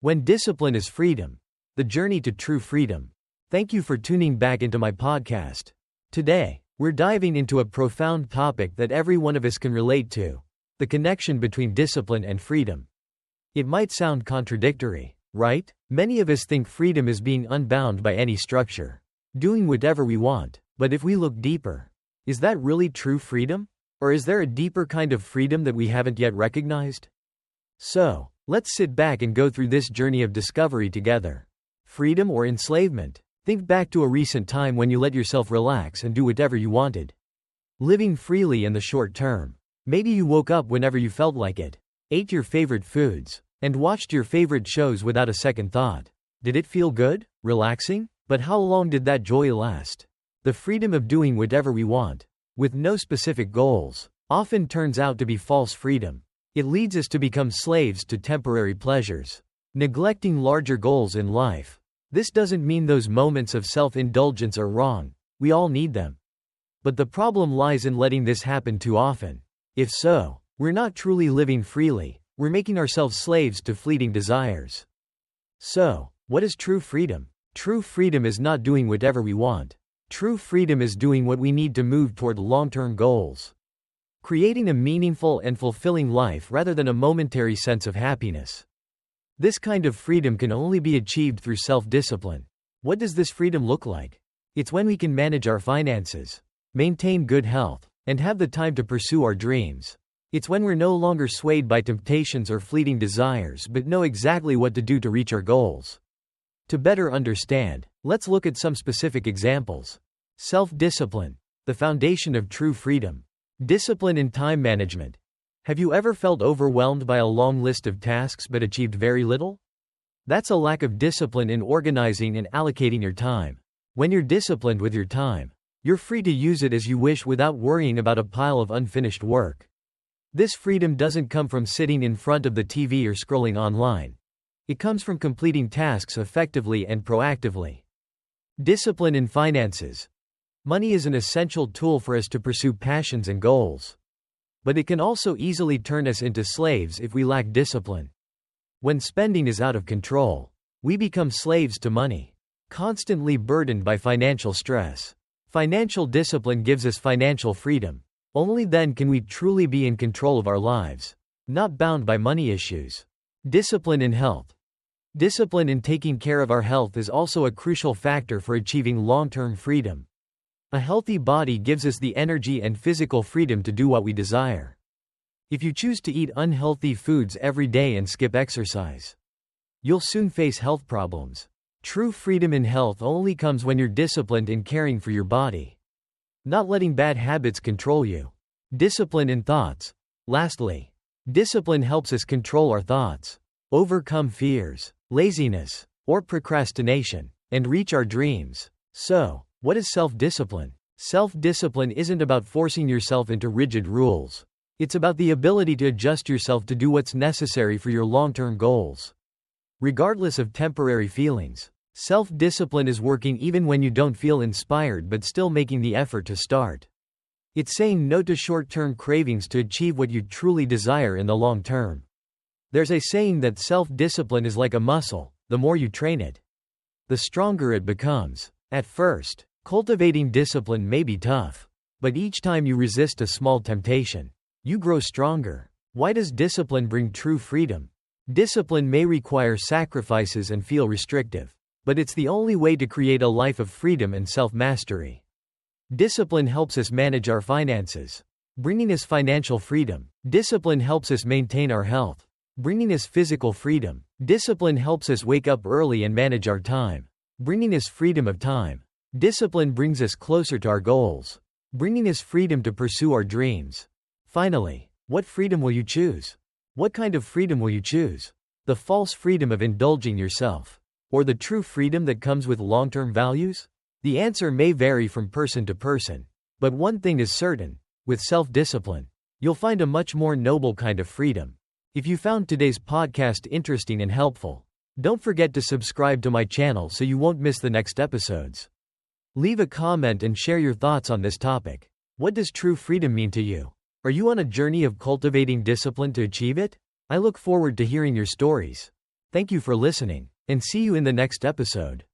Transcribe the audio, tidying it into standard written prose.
When discipline is freedom, the journey to true freedom. Thank you for tuning back into my podcast. Today, we're diving into a profound topic that every one of us can relate to: the connection between discipline and freedom. It might sound contradictory, right? Many of us think freedom is being unbound by any structure, doing whatever we want. But if we look deeper, is that really true freedom? Or is there a deeper kind of freedom that we haven't yet recognized? So, let's sit back and go through this journey of discovery together. Freedom or enslavement? Think back to a recent time when you let yourself relax and do whatever you wanted. Living freely in the short term. Maybe you woke up whenever you felt like it, ate your favorite foods, and watched your favorite shows without a second thought. Did it feel good? Relaxing? But how long did that joy last? The freedom of doing whatever we want, with no specific goals, often turns out to be false freedom. It leads us to become slaves to temporary pleasures, neglecting larger goals in life. This doesn't mean those moments of self-indulgence are wrong. We all need them. But the problem lies in letting this happen too often. If so, we're not truly living freely, we're making ourselves slaves to fleeting desires. So, what is true freedom? True freedom is not doing whatever we want. True freedom is doing what we need to move toward long-term goals. Creating a meaningful and fulfilling life rather than a momentary sense of happiness. This kind of freedom can only be achieved through self-discipline. What does this freedom look like? It's when we can manage our finances, maintain good health, and have the time to pursue our dreams. It's when we're no longer swayed by temptations or fleeting desires but know exactly what to do to reach our goals. To better understand, let's look at some specific examples. Self-discipline, the foundation of true freedom. Discipline in time management. Have you ever felt overwhelmed by a long list of tasks but achieved very little? That's a lack of discipline in organizing and allocating your time. When you're disciplined with your time, you're free to use it as you wish without worrying about a pile of unfinished work. This freedom doesn't come from sitting in front of the TV or scrolling online. It comes from completing tasks effectively and proactively. Discipline in finances. Money is an essential tool for us to pursue passions and goals. But it can also easily turn us into slaves if we lack discipline. When spending is out of control, we become slaves to money, constantly burdened by financial stress. Financial discipline gives us financial freedom. Only then can we truly be in control of our lives, not bound by money issues. Discipline in health. Discipline in taking care of our health is also a crucial factor for achieving long-term freedom. A healthy body gives us the energy and physical freedom to do what we desire. If you choose to eat unhealthy foods every day and skip exercise, you'll soon face health problems. True freedom in health only comes when you're disciplined in caring for your body, not letting bad habits control you. Discipline in thoughts. Lastly, discipline helps us control our thoughts, overcome fears, laziness, or procrastination, and reach our dreams. So, what is self-discipline? Self-discipline isn't about forcing yourself into rigid rules. It's about the ability to adjust yourself to do what's necessary for your long-term goals. Regardless of temporary feelings, self-discipline is working even when you don't feel inspired but still making the effort to start. It's saying no to short-term cravings to achieve what you truly desire in the long term. There's a saying that self-discipline is like a muscle: the more you train it, the stronger it becomes. At first, cultivating discipline may be tough, but each time you resist a small temptation, you grow stronger. Why does discipline bring true freedom? Discipline may require sacrifices and feel restrictive, but it's the only way to create a life of freedom and self-mastery. Discipline helps us manage our finances, bringing us financial freedom. Discipline helps us maintain our health, bringing us physical freedom. Discipline helps us wake up early and manage our time, bringing us freedom of time. Discipline brings us closer to our goals, bringing us freedom to pursue our dreams. Finally, what freedom will you choose? What kind of freedom will you choose? The false freedom of indulging yourself, or the true freedom that comes with long-term values? The answer may vary from person to person, but one thing is certain: with self-discipline, you'll find a much more noble kind of freedom. If you found today's podcast interesting and helpful, don't forget to subscribe to my channel so you won't miss the next episodes. Leave a comment and share your thoughts on this topic. What does true freedom mean to you? Are you on a journey of cultivating discipline to achieve it? I look forward to hearing your stories. Thank you for listening, and see you in the next episode.